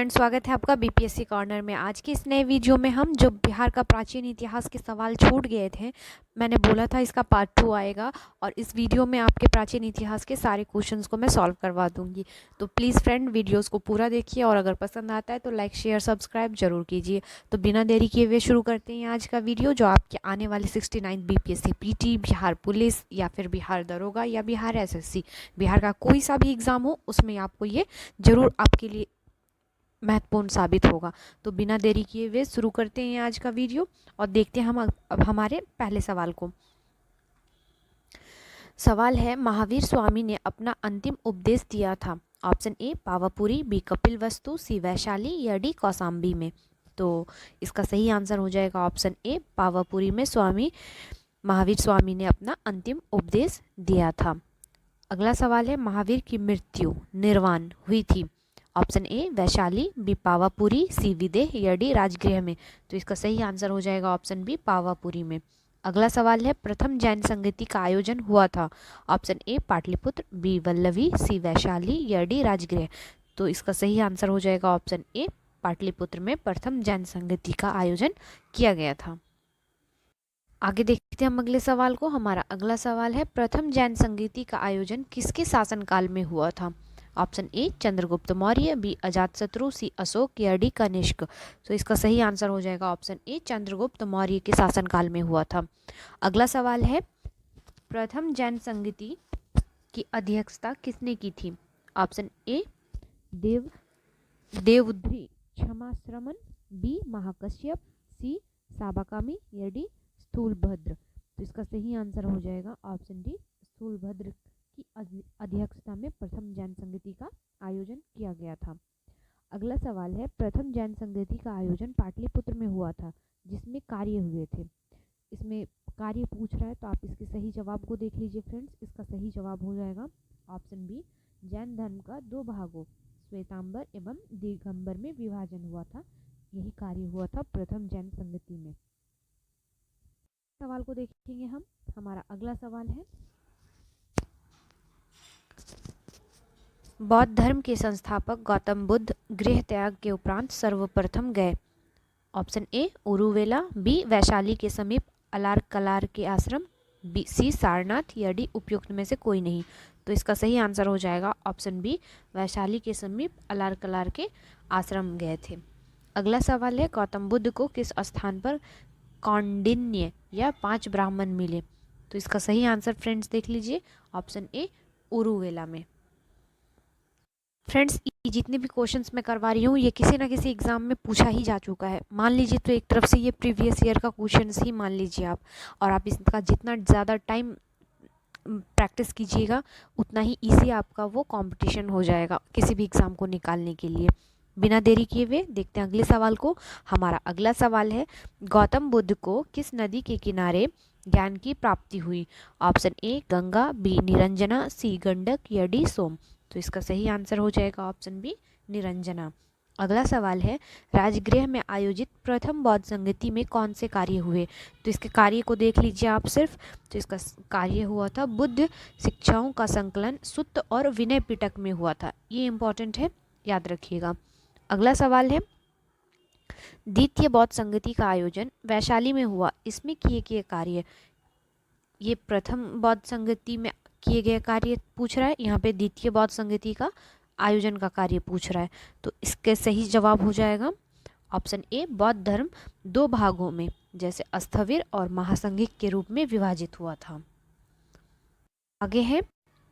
Friends, स्वागत है आपका बीपीएससी कॉर्नर में। आज की इस नए वीडियो में हम जो बिहार का प्राचीन इतिहास के सवाल छूट गए थे, मैंने बोला था इसका पार्ट 2 आएगा और इस वीडियो में आपके प्राचीन इतिहास के सारे क्वेश्चंस को मैं सॉल्व करवा दूंगी। तो प्लीज़ फ्रेंड, वीडियोस को पूरा देखिए और अगर पसंद आता है तो लाइक शेयर सब्सक्राइब जरूर कीजिए। तो बिना देरी किए हुए शुरू करते हैं आज का वीडियो, जो आपके आने वाले 69 बीपीएससी पीटी, बिहार पुलिस या फिर बिहार दरोगा या बिहार एसएससी, बिहार का कोई सा भी एग्ज़ाम हो उसमें आपको ये जरूर आपके लिए महत्वपूर्ण साबित होगा। तो बिना देरी किए हुए शुरू करते हैं आज का वीडियो और देखते हैं हम अब हमारे पहले सवाल को। सवाल है, महावीर स्वामी ने अपना अंतिम उपदेश दिया था। Option A Pavapuri, B Kapilavastu, C Vaishali या डी कौसाम्बी में। तो इसका सही आंसर हो जाएगा ऑप्शन ए पावापुरी में महावीर स्वामी ने अपना अंतिम उपदेश दिया था। अगला सवाल है, महावीर की मृत्यु निर्वाण हुई थी। Option A Vaishali, B Pavapuri, C Videha या डी राजगृह में। तो इसका सही आंसर हो जाएगा ऑप्शन बी पावापुरी में। अगला सवाल है, प्रथम जैन संगति का आयोजन हुआ था। Option A Pataliputra, B Vallabhi, C Vaishali या डी राजगृह। तो इसका सही आंसर हो जाएगा ऑप्शन ए पाटलिपुत्र में प्रथम जैन संगति का आयोजन किया गया था। आगे देखते हैं हम अगले सवाल को। हमारा अगला सवाल है, प्रथम जैन संगति का आयोजन किसके शासनकाल में हुआ था। Option A Chandragupta Maurya, B Ajatashatru, C Ashoka या डी कनिष्क। तो इसका सही आंसर हो जाएगा ऑप्शन ए चंद्रगुप्त मौर्य के शासनकाल में हुआ था। अगला सवाल है, प्रथम जैन संगति की अध्यक्षता किसने की थी। ऑप्शन ए देवउद्री क्षमाश्रमण, बी महाकश्यप, सी साबाकामी या डी स्थूलभद्र। तो इसका सही आंसर हो जाएगा ऑप्शन डी स्थूलभद्र की अध्यक्षता में प्रथम जैन संगति का आयोजन किया गया था। अगला सवाल है, प्रथम जैन संगति का आयोजन पाटलिपुत्र में हुआ था, जिसमें कार्य हुए थे। इसमें कार्य पूछ रहा है तो आप इसके सही जवाब को देख लीजिए फ्रेंड्स। इसका सही जवाब हो जाएगा ऑप्शन बी, जैन धर्म का 2 भागों श्वेतांबर एवं दिगंबर में विभाजन हुआ था। यही कार्य हुआ था प्रथम जैन संगति में। सवाल को देखेंगे हम। हमारा अगला सवाल है, बौद्ध धर्म के संस्थापक गौतम बुद्ध गृह त्याग के उपरांत सर्वप्रथम गए। Option A Uruvela, B Vaishali के समीप अलार कलार के आश्रम, बी सी सारनाथ या डी उपयुक्त में से कोई नहीं। तो इसका सही आंसर हो जाएगा ऑप्शन बी वैशाली के समीप अलार कलार के आश्रम गए थे। अगला सवाल है, गौतम बुद्ध को किस स्थान पर कौंडिन्य या 5 ब्राह्मण मिले। तो इसका सही आंसर फ्रेंड्स देख लीजिए, ऑप्शन ए उरुवेला में। फ्रेंड्स, जितने भी क्वेश्चंस मैं करवा रही हूँ ये किसी ना किसी एग्जाम में पूछा ही जा चुका है। मान लीजिए तो एक तरफ से ये प्रीवियस ईयर का क्वेश्चंस ही मान लीजिए आप, और आप इसका जितना ज़्यादा टाइम प्रैक्टिस कीजिएगा उतना ही ईजी आपका वो कंपटीशन हो जाएगा किसी भी एग्ज़ाम को निकालने के लिए। बिना देरी किए हुए देखते हैं अगले सवाल को। हमारा अगला सवाल है, गौतम बुद्ध को किस नदी के किनारे ज्ञान की प्राप्ति हुई। Option A Ganga, B Niranjana, C Gandak या डी सोम। तो इसका सही आंसर हो जाएगा ऑप्शन बी निरंजना। अगला सवाल है, राजगृह में आयोजित प्रथम बौद्ध संगति में कौन से कार्य हुए। तो इसके कार्य को देख लीजिए आप सिर्फ। तो इसका कार्य हुआ था बुद्ध शिक्षाओं का संकलन सुत्त और विनय पिटक में हुआ था। ये इंपॉर्टेंट है, याद रखिएगा। अगला सवाल है, द्वितीय बौद्ध संगति का आयोजन वैशाली में हुआ, इसमें किए गए कार्य। ये प्रथम बौद्ध संगति में किए गए कार्य पूछ रहा है, यहाँ पे द्वितीय बौद्ध संगति का आयोजन का कार्य पूछ रहा है। तो इसके सही जवाब हो जाएगा ऑप्शन ए बौद्ध धर्म 2 भागों में जैसे स्थविर और महासंघिक के रूप में विभाजित हुआ था। आगे है,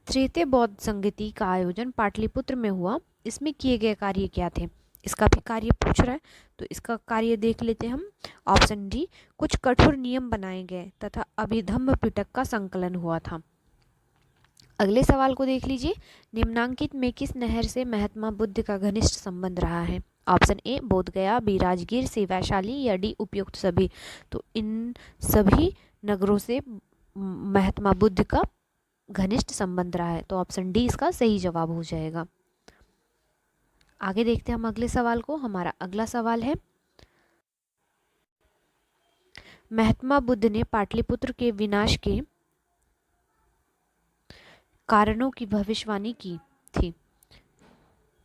तृतीय बौद्ध संगति का आयोजन पाटलिपुत्र में हुआ, इसमें किए गए कार्य क्या थे। इसका भी कार्य पूछ रहा है तो इसका कार्य देख लेते हैं हम। ऑप्शन डी, कुछ कठोर नियम बनाए गए तथा अभिधम्म पिटक का संकलन हुआ था। अगले सवाल को देख लीजिए, निम्नांकित में किस नहर से महात्मा बुद्ध का घनिष्ठ संबंध रहा है। ऑप्शन ए बोध गया, बी राजगीर, सी वैशाली या डी उपयुक्त सभी। तो इन सभी नगरों से महात्मा बुद्ध का घनिष्ठ संबंध रहा है। तो ऑप्शन डी इसका सही जवाब हो जाएगा। आगे देखते हैं हम अगले सवाल को। हमारा अगला सवाल है, महात्मा बुद्ध ने पाटलिपुत्र के विनाश के कारणों की भविष्यवाणी की थी,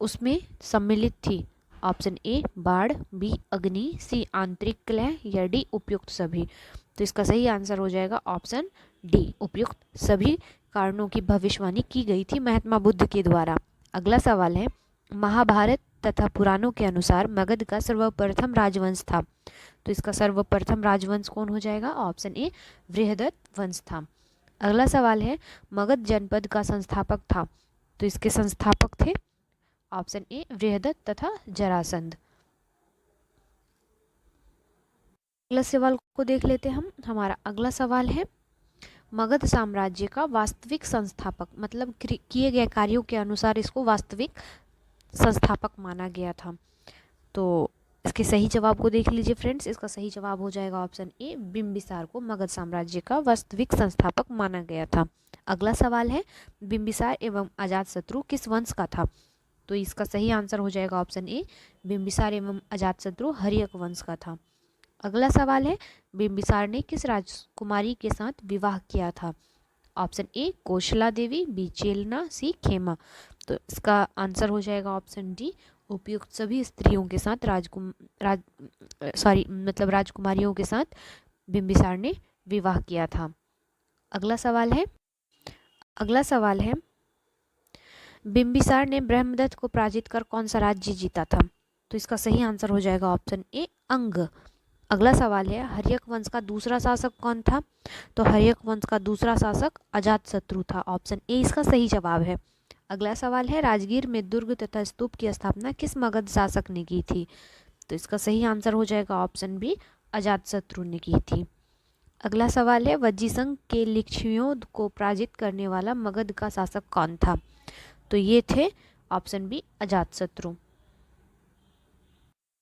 उसमें सम्मिलित थी ऑप्शन ए बाढ़, बी अग्नि, सी आंतरिक कलह या डी उपयुक्त सभी। तो इसका सही आंसर हो जाएगा ऑप्शन डी, उपयुक्त सभी कारणों की भविष्यवाणी की गई थी महात्मा बुद्ध के द्वारा। अगला सवाल है, महाभारत तथा पुराणों के अनुसार मगध का सर्वप्रथम राजवंश था। तो इसका सर्वप्रथम राजवंश कौन हो जाएगा? ऑप्शन ए बृहदत्त वंश था। अगला सवाल है, मगध जनपद का संस्थापक था। तो इसके संस्थापक थे ऑप्शन ए बृहदत्त तथा जरासंध। अगला सवाल को देख लेते हम। हमारा अगला सवाल है, मगध साम्राज्य का वास्तविक संस्थापक, मतलब किए गए कार्यों के अनुसार इसको वास्तविक संस्थापक माना गया था। तो इसके सही जवाब को देख लीजिए फ्रेंड्स। इसका सही जवाब हो जाएगा ऑप्शन ए बिंबिसार को मगध साम्राज्य का वास्तविक संस्थापक माना गया था। अगला सवाल है, बिंबिसार एवं अजातशत्रु किस वंश का था? तो इसका सही आंसर हो जाएगा ऑप्शन ए बिंबिसार एवं अजातशत्रु हर्यक वंश का था। अगला सवाल है, बिंबिसार ने किस राजकुमारी के साथ विवाह किया था? Option A Kaushala Devi, B Chelna, C Khema. तो इसका आंसर हो जाएगा ऑप्शन डी उपयुक्त सभी स्त्रियों के साथ राजकुमारियों के साथ बिंबिसार ने विवाह किया था। अगला सवाल है, बिंबिसार ने ब्रह्मदत्त को पराजित कर कौन सा राज्य जीता था? तो इसका सही आंसर हो जाएगा ऑप्शन ए अंग। अगला सवाल है, हर्यक वंश का दूसरा शासक कौन था? तो हर्यक वंश का दूसरा शासक अजातशत्रु था। ऑप्शन ए इसका सही जवाब है। अगला सवाल है, राजगीर में दुर्ग तथा स्तूप की स्थापना किस मगध शासक ने की थी? तो इसका सही आंसर हो जाएगा ऑप्शन बी अजातशत्रु ने की थी। अगला सवाल है, वज्जीसंघ के लिच्छवियों को पराजित करने वाला मगध का शासक कौन था? तो ये थे ऑप्शन बी अजातशत्रु।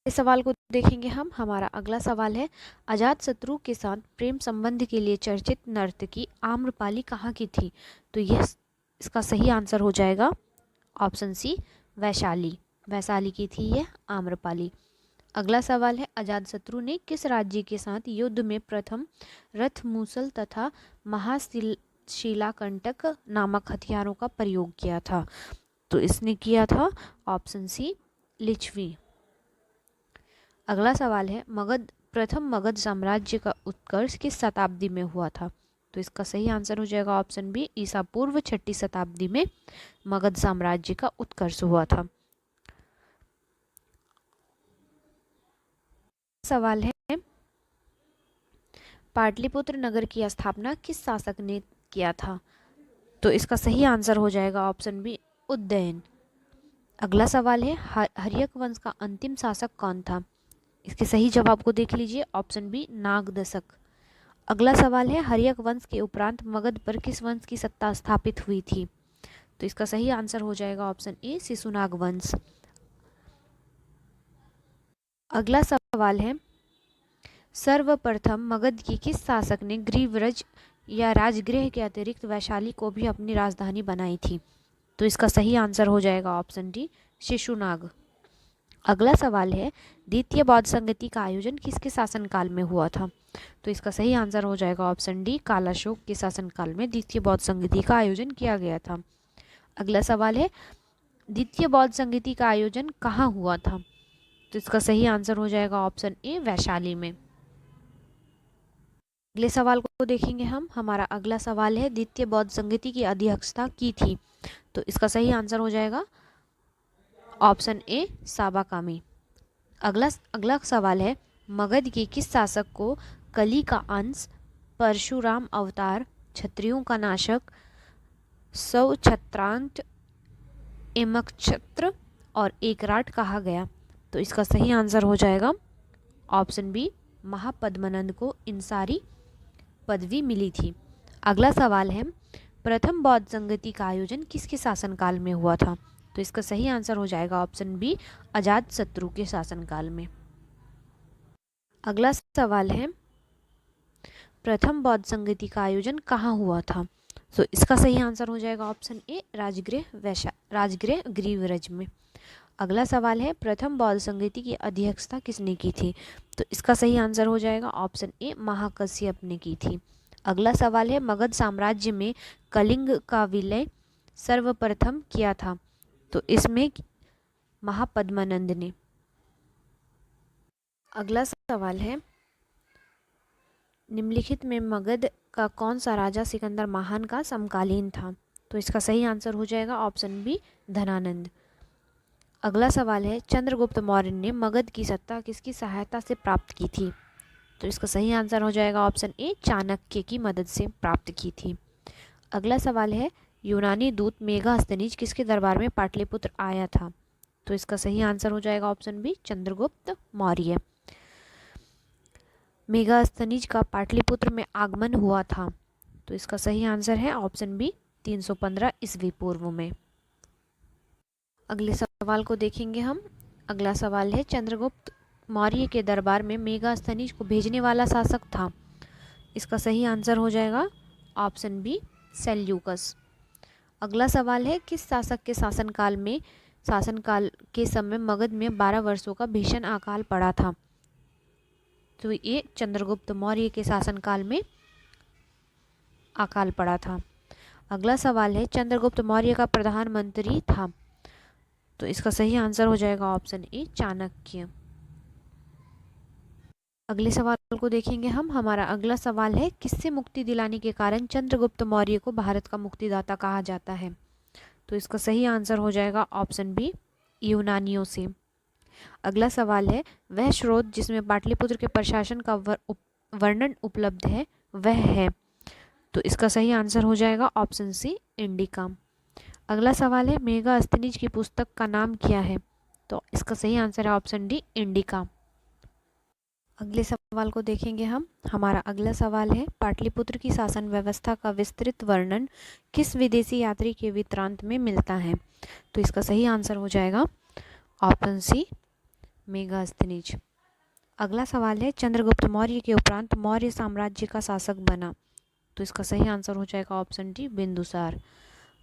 इस सवाल को देखेंगे हम। हमारा अगला सवाल है, अजातशत्रु के साथ प्रेम संबंध के लिए चर्चित नर्तकी आम्रपाली कहाँ की थी? तो यह इसका सही आंसर हो जाएगा ऑप्शन सी वैशाली की थी यह आम्रपाली। अगला सवाल है, अजातशत्रु ने किस राज्य के साथ युद्ध में प्रथम रथ मूसल तथा महाशिलाकंटक नामक हथियारों का प्रयोग किया था? तो इसने किया था ऑप्शन सी लिच्छवी। अगला सवाल है, प्रथम मगध साम्राज्य का उत्कर्ष किस शताब्दी में हुआ था? तो इसका सही आंसर हो जाएगा ऑप्शन बी ईसा पूर्व 6ठी शताब्दी में मगध साम्राज्य का उत्कर्ष हुआ था। सवाल है, पाटलिपुत्र नगर की स्थापना किस शासक ने किया था? तो इसका सही आंसर हो जाएगा ऑप्शन बी उदयन। अगला सवाल है, हर्यक वंश का अंतिम शासक कौन था? इसके सही जवाब को देख लीजिए, ऑप्शन बी नागदशक। अगला सवाल है, हर्यक वंश के उपरांत मगध पर किस वंश की सत्ता स्थापित हुई थी? तो इसका सही आंसर हो जाएगा ऑप्शन ए शिशुनाग वंश। अगला सवाल है, सर्वप्रथम मगध के किस शासक ने ग्रीव्रज या राजगृह के अतिरिक्त वैशाली को भी अपनी राजधानी बनाई थी? तो इसका सही आंसर हो जाएगा ऑप्शन डी शिशुनाग। अगला सवाल है, द्वितीय बौद्ध संगति का आयोजन किसके शासनकाल में हुआ था? तो इसका सही आंसर हो जाएगा ऑप्शन डी कालाशोक के शासनकाल में द्वितीय बौद्ध संगति का आयोजन किया गया था। अगला सवाल है, द्वितीय बौद्ध संगति का आयोजन कहाँ हुआ था? तो इसका सही आंसर हो जाएगा ऑप्शन ए वैशाली में। अगले सवाल को देखेंगे हम। हमारा अगला सवाल है, द्वितीय बौद्ध संगति की अध्यक्षता की थी? तो इसका सही आंसर हो जाएगा ऑप्शन ए साबाकामी। अगला सवाल है, मगध के किस शासक को कली का अंश, परशुराम अवतार, क्षत्रियों का नाशक, सौछत्रांत, एमकछत्र और एकराट कहा गया? तो इसका सही आंसर हो जाएगा ऑप्शन बी महापद्मनंद को इन सारी पदवी मिली थी। अगला सवाल है, प्रथम बौद्ध संगति का आयोजन किसके शासनकाल में हुआ था? तो इसका सही आंसर हो जाएगा ऑप्शन बी अजातशत्रु के शासनकाल में। अगला सवाल है, प्रथम बौद्ध संगति का आयोजन कहाँ हुआ था? तो इसका सही आंसर हो जाएगा ऑप्शन ए राजगृह ग्रीव्रज में। अगला सवाल है, प्रथम बौद्ध संगति की अध्यक्षता किसने की थी? तो इसका सही आंसर हो जाएगा ऑप्शन ए महाकश्यप ने की थी। अगला सवाल है, मगध साम्राज्य में कलिंग का विलय सर्वप्रथम किया था? तो इसमें महापद्मनंद ने। अगला सवाल है, निम्नलिखित में मगध का कौन सा राजा सिकंदर महान का समकालीन था? तो इसका सही आंसर हो जाएगा ऑप्शन बी, धनानंद। अगला सवाल है, चंद्रगुप्त मौर्य ने मगध की सत्ता किसकी सहायता से प्राप्त की थी? तो इसका सही आंसर हो जाएगा ऑप्शन ए, चाणक्य की मदद से प्राप्त की थी। अगला सवाल है, यूनानी दूत मेगास्थनीज किसके दरबार में पाटलिपुत्र आया था? तो इसका सही आंसर हो जाएगा ऑप्शन बी, चंद्रगुप्त मौर्य। मेगास्थनीज का पाटलिपुत्र में आगमन हुआ था। तो इसका सही आंसर है ऑप्शन बी, 315 ईस्वी पूर्व में। अगले सवाल को देखेंगे हम। अगला सवाल है, चंद्रगुप्त मौर्य के दरबार में मेगास्थनीज को भेजने वाला शासक था? इसका सही आंसर हो जाएगा ऑप्शन बी, सेल्यूकस। अगला सवाल है, किस शासक के शासनकाल के समय मगध में 12 वर्षों का भीषण अकाल पड़ा था? तो ये चंद्रगुप्त मौर्य के शासनकाल में अकाल पड़ा था। अगला सवाल है, चंद्रगुप्त मौर्य का प्रधानमंत्री था? तो इसका सही आंसर हो जाएगा ऑप्शन ए, चाणक्य। अगले सवाल को देखेंगे हम। हमारा अगला सवाल है, किससे मुक्ति दिलाने के कारण चंद्रगुप्त मौर्य को भारत का मुक्तिदाता कहा जाता है? तो इसका सही आंसर हो जाएगा ऑप्शन बी, यूनानियों से। अगला सवाल है, वह स्रोत जिसमें पाटलिपुत्र के प्रशासन का वर्णन उपलब्ध है वह है? तो इसका सही आंसर हो जाएगा ऑप्शन सी, इंडिका। अगला सवाल है, मेगास्थनीज की पुस्तक का नाम क्या है? तो इसका सही आंसर है ऑप्शन डी, इंडिका। अगले सवाल को देखेंगे हम। हमारा अगला सवाल है, पाटलिपुत्र की शासन व्यवस्था का विस्तृत वर्णन किस विदेशी यात्री के वृत्तांत में मिलता है? तो इसका सही आंसर हो जाएगा ऑप्शन सी, मेगास्थनीज। अगला सवाल है, चंद्रगुप्त मौर्य के उपरांत मौर्य साम्राज्य का शासक बना? तो इसका सही आंसर हो जाएगा ऑप्शन डी, बिंदुसार।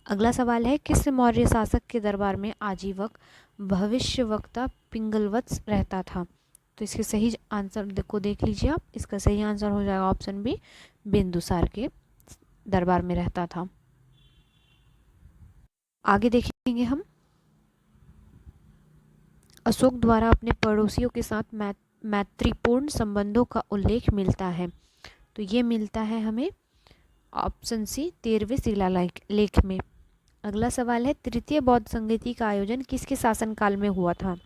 अगला सवाल है, किस मौर्य शासक के दरबार में आजीवक भविष्यवक्ता पिंगलवत्स रहता था? तो इसके सही आंसर को देख लीजिए आप। इसका सही आंसर हो जाएगा ऑप्शन बी, बिंदुसार के दरबार में रहता था। आगे देखेंगे हम। अशोक द्वारा अपने पड़ोसियों के साथ मैत्रीपूर्ण संबंधों का उल्लेख मिलता है? तो ये मिलता है हमें ऑप्शन सी, 13वें शिलालेख में। अगला सवाल है, तृतीय बौद्ध संगति का आयोजन किसके शासनकाल में हुआ था?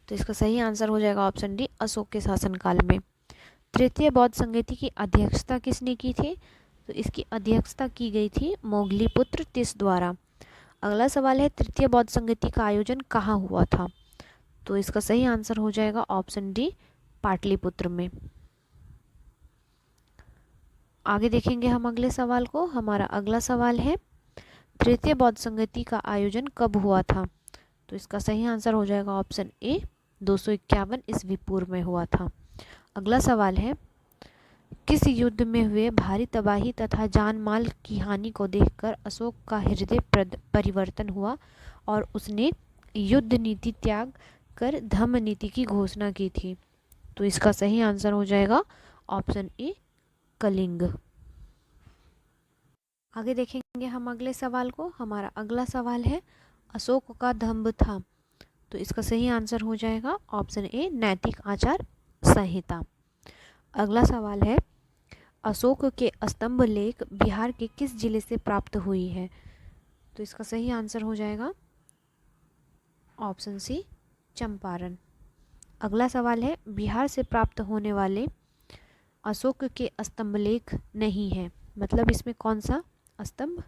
तो इसका सही आंसर हो जाएगा ऑप्शन डी, अशोक के शासनकाल में। तृतीय बौद्ध संगति की अध्यक्षता किसने की थी? तो इसकी अध्यक्षता की गई थी मोगलीपुत्र तिस द्वारा। अगला सवाल है, तृतीय बौद्ध संगति का आयोजन कहाँ हुआ था? तो इसका सही आंसर हो जाएगा ऑप्शन डी, पाटलिपुत्र में। आगे देखेंगे हम अगले सवाल को। हमारा अगला सवाल है, तृतीय बौद्ध संगति का आयोजन कब हुआ था? तो इसका सही आंसर हो जाएगा ऑप्शन ए, 251 ईस्वी पूर्व में हुआ था। अगला सवाल है, किस युद्ध में हुए भारी तबाही तथा जान माल की हानि को देखकर अशोक का हृदय परिवर्तन हुआ और उसने युद्ध नीति त्याग कर धम्म नीति की घोषणा की थी? तो इसका सही आंसर हो जाएगा ऑप्शन ए, कलिंग। आगे देखेंगे हम अगले सवाल को। हमारा अगला सवाल है, अशोक का धम्म था? तो इसका सही आंसर हो जाएगा ऑप्शन ए, नैतिक आचार संहिता। अगला सवाल है, अशोक के स्तंभ लेख बिहार के किस जिले से प्राप्त हुई है? तो इसका सही आंसर हो जाएगा ऑप्शन सी, चंपारण। अगला सवाल है, बिहार से प्राप्त होने वाले अशोक के स्तंभ लेख नहीं है, मतलब इसमें कौन सा स्तंभ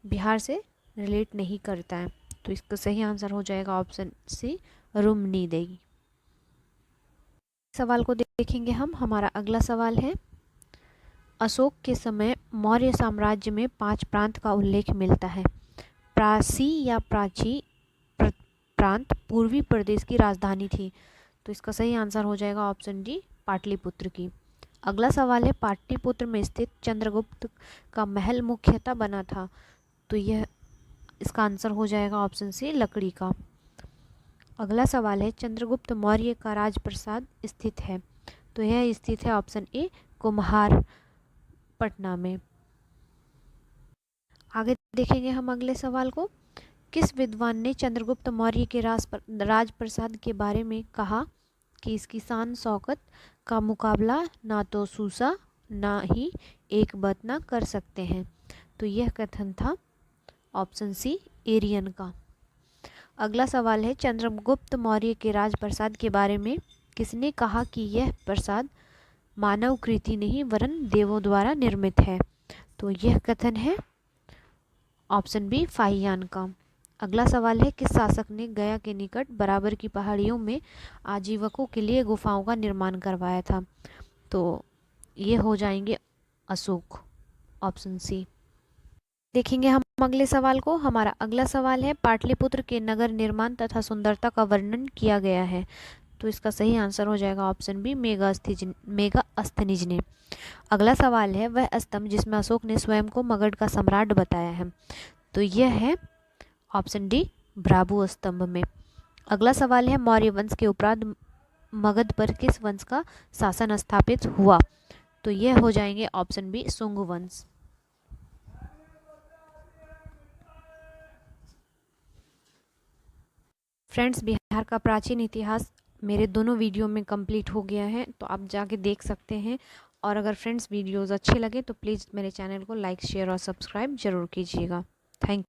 बिहार से रिलेट नहीं करता है? तो इसका सही आंसर हो जाएगा ऑप्शन सी, रुम्नीदेई। सवाल को देखेंगे हम। हमारा अगला सवाल है, अशोक के समय मौर्य साम्राज्य में 5 प्रांत का उल्लेख मिलता है। प्रासी या प्राची प्रांत पूर्वी प्रदेश की राजधानी थी। तो इसका सही आंसर हो जाएगा ऑप्शन डी, पाटलिपुत्र की। अगला सवाल है, पाटलिपुत्र में स्थित चंद्रगुप्त का महल मुख्यतः बना था? तो यह इसका आंसर हो जाएगा ऑप्शन सी, लकड़ी का। अगला सवाल है, चंद्रगुप्त मौर्य का राजप्रासाद स्थित है? तो यह स्थित है ऑप्शन ए, कुम्हार पटना में। आगे देखेंगे हम अगले सवाल को। किस विद्वान ने चंद्रगुप्त मौर्य के राजप्रसाद के बारे में कहा कि इसकी शान शौकत का मुकाबला ना तो सूसा ना ही एक बतना कर सकते हैं। तो यह कथन था ऑप्शन सी एरियन का। अगला सवाल है, चंद्रगुप्त मौर्य के राजप्रसाद के बारे में किसने कहा कि यह प्रसाद मानव कृति नहीं वरन देवों द्वारा निर्मित है? तो यह कथन है ऑप्शन बी फाहियान का। अगला सवाल है, किस शासक ने गया के निकट बराबर की पहाड़ियों में आजीवकों के लिए गुफाओं का निर्माण करवाया था? तो ये हो जाएंगे अशोक, ऑप्शन सी। देखेंगे हम अगले सवाल को। हमारा अगला सवाल है, पाटलिपुत्र के नगर निर्माण तथा सुंदरता का वर्णन किया गया है। तो इसका सही आंसर हो जाएगा ऑप्शन बी मेगास्थनीज ने। अगला सवाल है, वह स्तंभ जिसमें अशोक ने स्वयं को मगध का सम्राट बताया है? तो यह है ऑप्शन डी भ्राबू स्तंभ में। अगला सवाल है, मौर्य वंश के उपरांत मगध पर किस वंश का शासन स्थापित हुआ? तो यह हो जाएंगे ऑप्शन बी शुंग वंश। फ्रेंड्स, बिहार का प्राचीन इतिहास मेरे दोनों वीडियो में कंप्लीट हो गया है, तो आप जाके देख सकते हैं। और अगर फ्रेंड्स वीडियोस अच्छे लगे तो प्लीज़ मेरे चैनल को लाइक शेयर और सब्सक्राइब जरूर कीजिएगा। थैंक